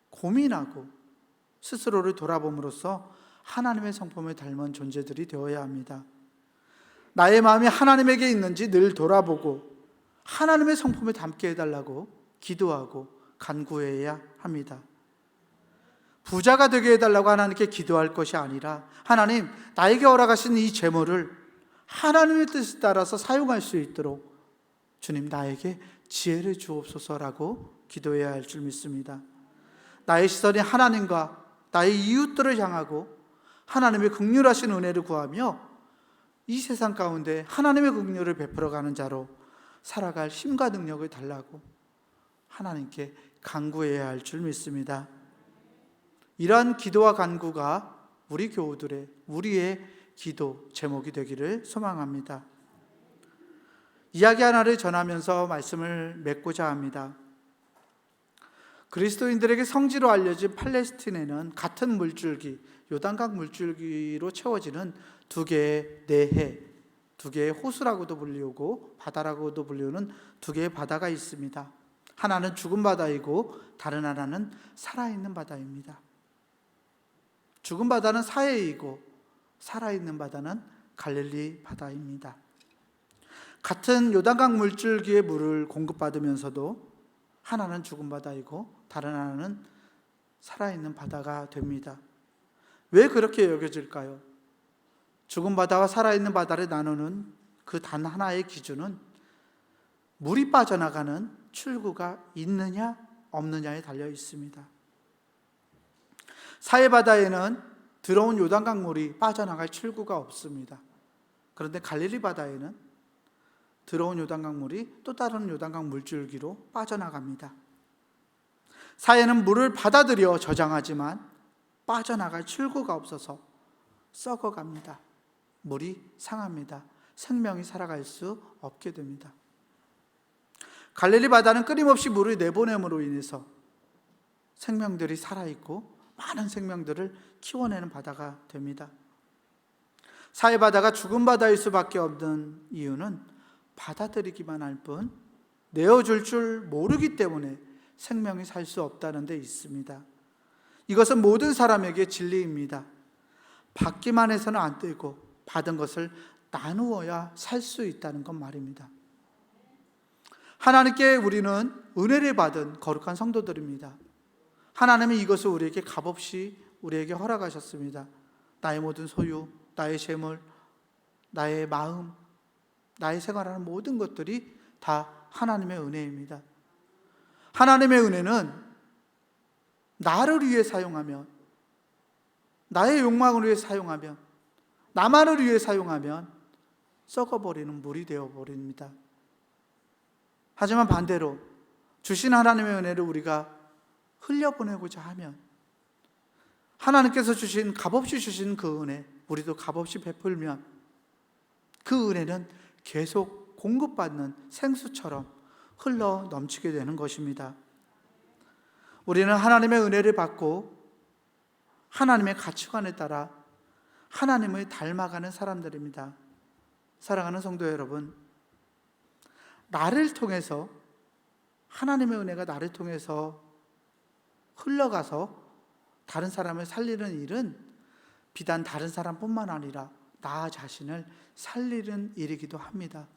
고민하고 스스로를 돌아봄으로써 하나님의 성품을 닮은 존재들이 되어야 합니다. 나의 마음이 하나님에게 있는지 늘 돌아보고 하나님의 성품을 담게 해달라고 기도하고 간구해야 합니다. 부자가 되게 해달라고 하나님께 기도할 것이 아니라 하나님, 나에게 허락하신 이 재물을 하나님의 뜻에 따라서 사용할 수 있도록 주님 나에게 지혜를 주옵소서라고 기도해야 할 줄 믿습니다. 나의 시선이 하나님과 나의 이웃들을 향하고 하나님의 긍휼하신 은혜를 구하며 이 세상 가운데 하나님의 긍휼을 베풀어가는 자로 살아갈 힘과 능력을 달라고 하나님께 간구해야 할 줄 믿습니다. 이러한 기도와 간구가 우리 교우들의, 우리의 기도 제목이 되기를 소망합니다. 이야기 하나를 전하면서 말씀을 맺고자 합니다. 그리스도인들에게 성지로 알려진 팔레스틴에는 같은 물줄기, 요단강 물줄기로 채워지는 두 개의 내해, 두 개의 호수라고도 불리우고 바다라고도 불리우는 두 개의 바다가 있습니다. 하나는 죽은 바다이고 다른 하나는 살아있는 바다입니다. 죽은 바다는 사해이고 살아있는 바다는 갈릴리 바다입니다. 같은 요단강 물줄기의 물을 공급받으면서도 하나는 죽은 바다이고 다른 하나는 살아있는 바다가 됩니다. 왜 그렇게 여겨질까요? 죽은 바다와 살아있는 바다를 나누는 그 단 하나의 기준은 물이 빠져나가는 출구가 있느냐 없느냐에 달려 있습니다. 사해바다에는 들어온 요단강 물이 빠져나갈 출구가 없습니다. 그런데 갈릴리 바다에는 들어온 요단강 물이 또 다른 요단강 물줄기로 빠져나갑니다. 사해는 물을 받아들여 저장하지만 빠져나갈 출구가 없어서 썩어갑니다. 물이 상합니다. 생명이 살아갈 수 없게 됩니다. 갈릴리 바다는 끊임없이 물을 내보냄으로 인해서 생명들이 살아있고 많은 생명들을 키워내는 바다가 됩니다. 사해 바다가 죽은 바다일 수밖에 없는 이유는 받아들이기만 할 뿐 내어줄 줄 모르기 때문에 생명이 살 수 없다는 데 있습니다. 이것은 모든 사람에게 진리입니다. 받기만 해서는 안 되고 받은 것을 나누어야 살 수 있다는 것 말입니다. 하나님께 우리는 은혜를 받은 거룩한 성도들입니다. 하나님이 이것을 우리에게 값없이 우리에게 허락하셨습니다. 나의 모든 소유, 나의 재물, 나의 마음, 나의 생활하는 모든 것들이 다 하나님의 은혜입니다. 하나님의 은혜는 나를 위해 사용하면, 나의 욕망을 위해 사용하면, 나만을 위해 사용하면 썩어버리는 물이 되어버립니다. 하지만 반대로 주신 하나님의 은혜를 우리가 흘려보내고자 하면, 하나님께서 주신, 값없이 주신 그 은혜 우리도 값없이 베풀면 그 은혜는 계속 공급받는 생수처럼 흘러 넘치게 되는 것입니다. 우리는 하나님의 은혜를 받고 하나님의 가치관에 따라 하나님을 닮아가는 사람들입니다. 사랑하는 성도 여러분, 나를 통해서, 하나님의 은혜가 나를 통해서 흘러가서 다른 사람을 살리는 일은 비단 다른 사람뿐만 아니라 나 자신을 살리는 일이기도 합니다.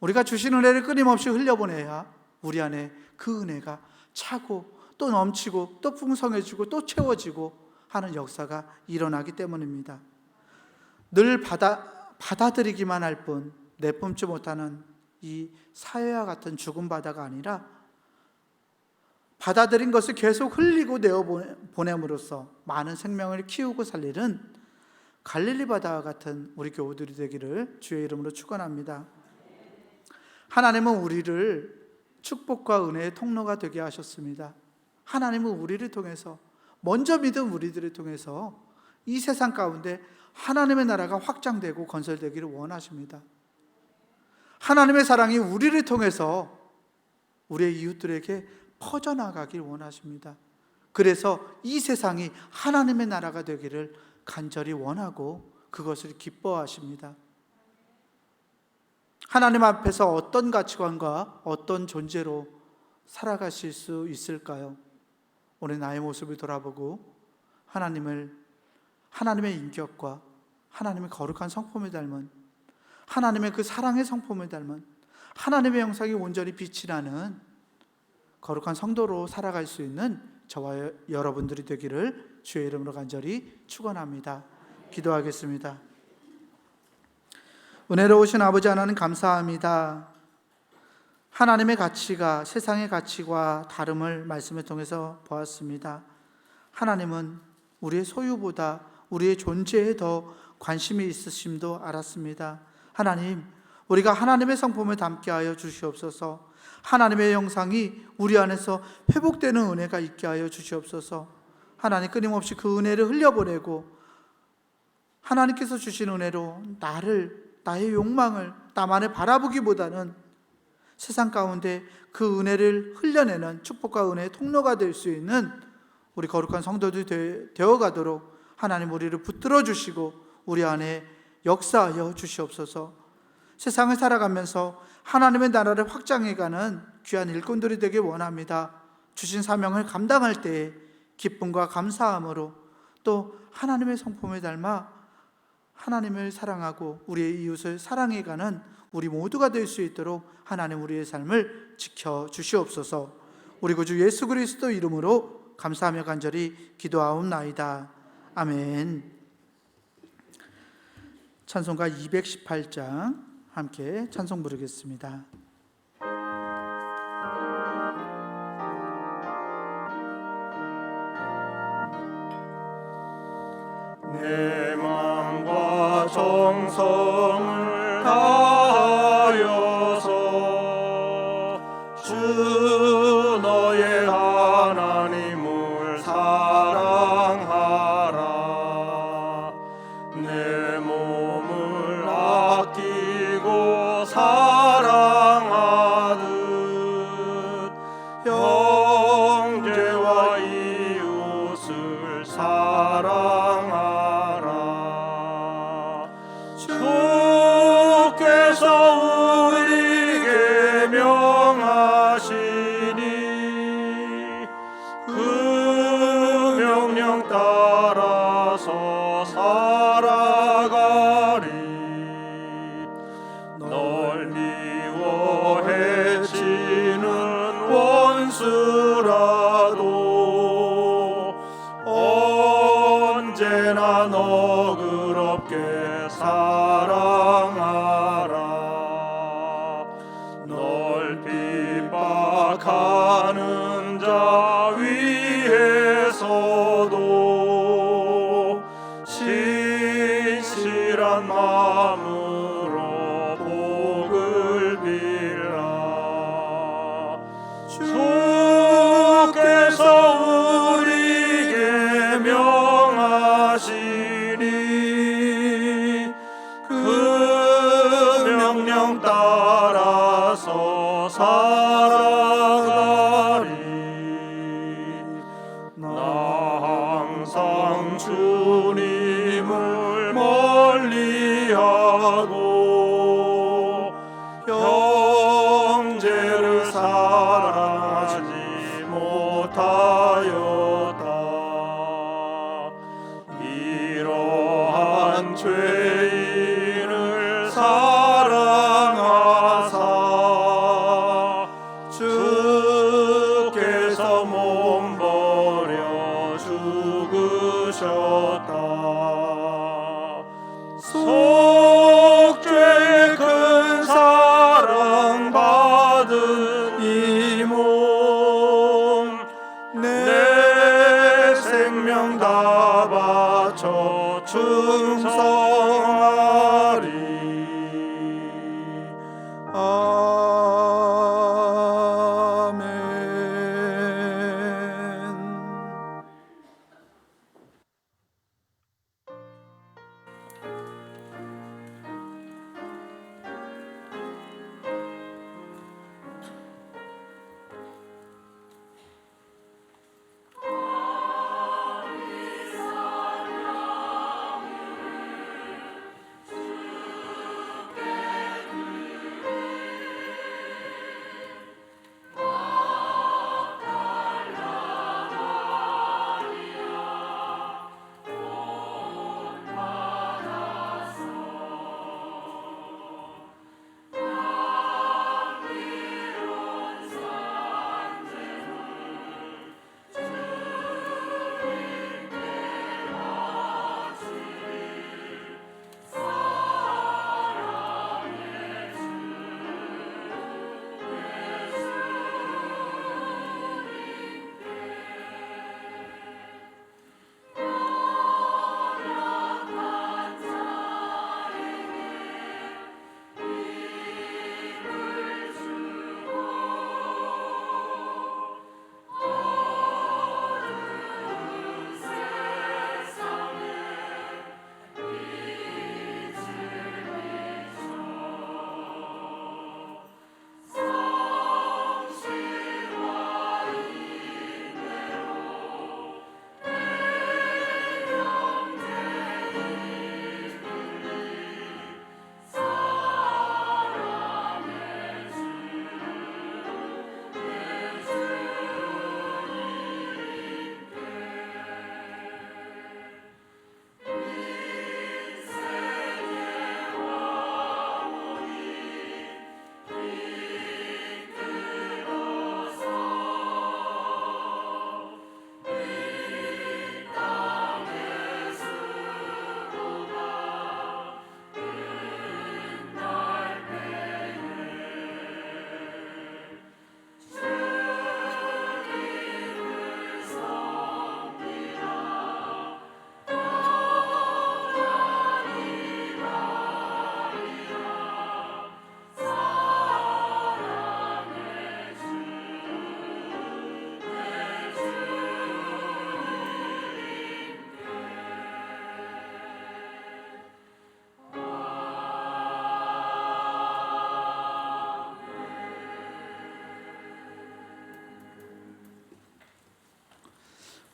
우리가 주신 은혜를 끊임없이 흘려보내야 우리 안에 그 은혜가 차고 또 넘치고 또 풍성해지고 또 채워지고 하는 역사가 일어나기 때문입니다. 늘 받아들이기만 할 뿐 내뿜지 못하는 이 사회와 같은 죽은 바다가 아니라 받아들인 것을 계속 흘리고 내어보냄으로써 많은 생명을 키우고 살리는 갈릴리 바다와 같은 우리 교우들이 되기를 주의 이름으로 축원합니다. 하나님은 우리를 축복과 은혜의 통로가 되게 하셨습니다. 하나님은 우리를 통해서, 먼저 믿은 우리들을 통해서 이 세상 가운데 하나님의 나라가 확장되고 건설되기를 원하십니다. 하나님의 사랑이 우리를 통해서 우리의 이웃들에게 퍼져나가길 원하십니다. 그래서 이 세상이 하나님의 나라가 되기를 간절히 원하고 그것을 기뻐하십니다. 하나님 앞에서 어떤 가치관과 어떤 존재로 살아가실 수 있을까요? 오늘 나의 모습을 돌아보고 하나님의 인격과 하나님의 거룩한 성품을 닮은, 하나님의 그 사랑의 성품을 닮은, 하나님의 형상이 온전히 빛이 나는 거룩한 성도로 살아갈 수 있는 저와 여러분들이 되기를 주의 이름으로 간절히 축원합니다. 기도하겠습니다. 은혜로우신 아버지 하나님 감사합니다. 하나님의 가치가 세상의 가치와 다름을 말씀을 통해서 보았습니다. 하나님은 우리의 소유보다 우리의 존재에 더 관심이 있으심도 알았습니다. 하나님, 우리가 하나님의 성품을 담게 하여 주시옵소서. 하나님의 형상이 우리 안에서 회복되는 은혜가 있게 하여 주시옵소서. 하나님, 끊임없이 그 은혜를 흘려보내고 하나님께서 주신 은혜로 나의 욕망을 나만을 바라보기보다는 세상 가운데 그 은혜를 흘려내는 축복과 은혜의 통로가 될 수 있는 우리 거룩한 성도들이 되어가도록 하나님 우리를 붙들어 주시고 우리 안에 역사하여 주시옵소서. 세상을 살아가면서 하나님의 나라를 확장해가는 귀한 일꾼들이 되길 원합니다. 주신 사명을 감당할 때에 기쁨과 감사함으로 또 하나님의 성품을 닮아 하나님을 사랑하고 우리의 이웃을 사랑해가는 우리 모두가 될 수 있도록 하나님 우리의 삶을 지켜주시옵소서. 우리 구주 예수 그리스도 이름으로 감사하며 간절히 기도하옵나이다. 아멘. 찬송가 218장 함께 찬송 부르겠습니다. 내 마음과 정성을 다하여서 주 너의 하나님을 사랑하라. 내 몸을 아끼고 사랑하듯 형제와 이웃을 사랑하라. 주께서 우리에게 명하시니 그 명령 따라서 살아가리. 널 미워 해치는 원수라도 언제나 너그럽게 사랑하라. 널 핍박하는 자 위에서도 신실한 마음으로 복을 빌라. 주께서 우리에게 명하시니 그 명령 따라서 살아가리. 나 항상 주님을 멀리하고 형제를 사랑하지 못하였다. 이러한 죄인을 사랑하사 주께서 몸 버려 죽으셨다. 속죄의 큰 사랑 받은 이 몸 내 생명 다 바쳐 충성하리. 아멘.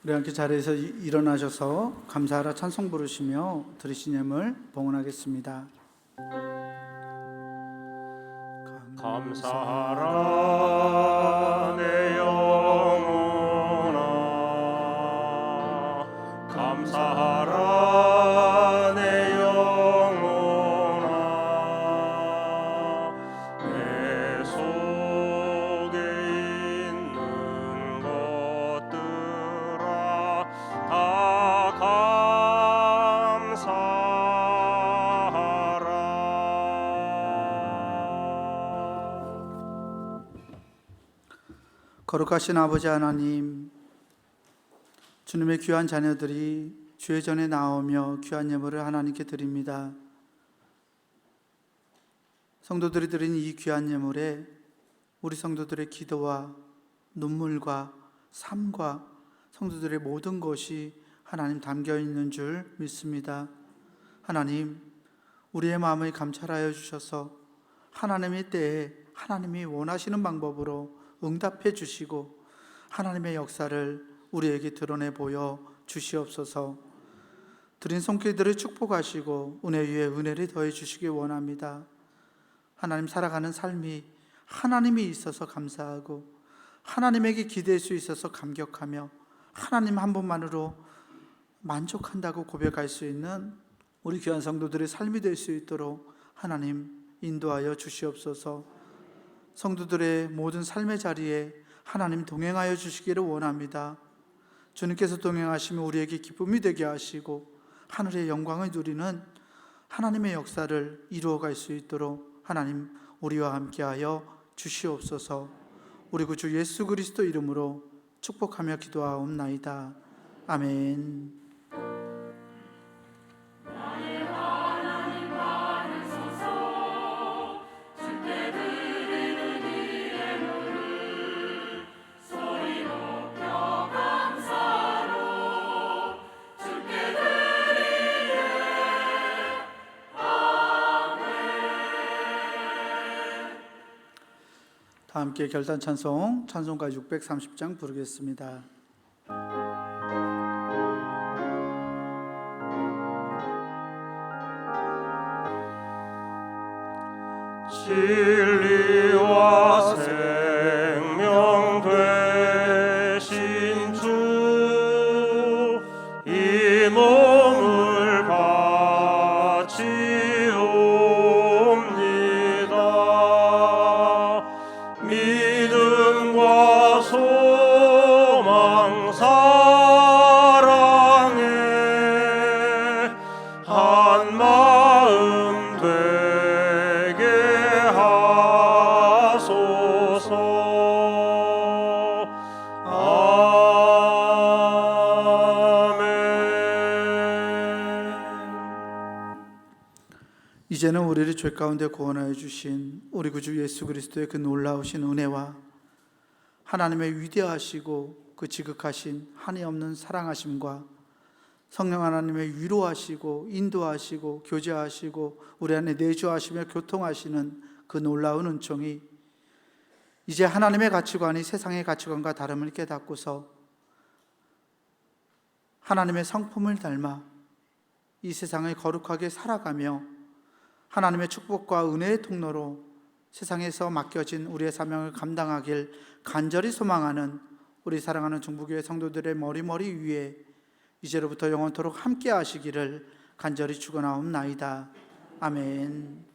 우리 함께 자리에서 일어나셔서 감사하라 찬송 부르시며 드리신 예물 봉헌하겠습니다. 감사하라 내 영혼아, 감사하라 내 영혼아, 내 속에 있는 것들아 다 감사하라. 거룩하신 아버지 하나님, 주님의 귀한 자녀들이 주의 전에 나오며 귀한 예물을 하나님께 드립니다. 성도들이 드린 이 귀한 예물에 우리 성도들의 기도와 눈물과 삶과 성도들의 모든 것이 하나님 담겨 있는 줄 믿습니다. 하나님, 우리의 마음을 감찰하여 주셔서 하나님의 때에 하나님이 원하시는 방법으로 응답해 주시고 하나님의 역사를 우리에게 드러내 보여 주시옵소서. 드린 손길들을 축복하시고 은혜 위에 은혜를 더해 주시기 원합니다. 하나님, 살아가는 삶이 하나님이 있어서 감사하고 하나님에게 기댈 수 있어서 감격하며 하나님 한 분만으로 만족한다고 고백할 수 있는 우리 귀한 성도들의 삶이 될 수 있도록 하나님 인도하여 주시옵소서. 성도들의 모든 삶의 자리에 하나님 동행하여 주시기를 원합니다. 주님께서 동행하시면 우리에게 기쁨이 되게 하시고 하늘의 영광을 누리는 하나님의 역사를 이루어갈 수 있도록 하나님 우리와 함께하여 주시옵소서. 우리 구주 예수 그리스도 이름으로 축복하며 기도하옵나이다. 아멘. 다 함께 결단 찬송, 찬송가 630장 부르겠습니다. 진리와 생명 되신 주, 이 몸을 바치옵니다. 믿음과 소망 사랑에 한 마음 되게 하소서. 아멘. 이제는 우리를 죄 가운데 구원하여 주신 우리 구주 예수 그리스도의 그 놀라우신 은혜와 하나님의 위대하시고 그 지극하신 한이 없는 사랑하심과 성령 하나님의 위로하시고 인도하시고 교제하시고 우리 안에 내주하시며 교통하시는 그 놀라운 은총이 이제 하나님의 가치관이 세상의 가치관과 다름을 깨닫고서 하나님의 성품을 닮아 이 세상을 거룩하게 살아가며 하나님의 축복과 은혜의 통로로 세상에서 맡겨진 우리의 사명을 감당하길 간절히 소망하는 우리 사랑하는 중부교회 성도들의 머리 위에 이제로부터 영원토록 함께 하시기를 간절히 축원하옵나이다. 아멘.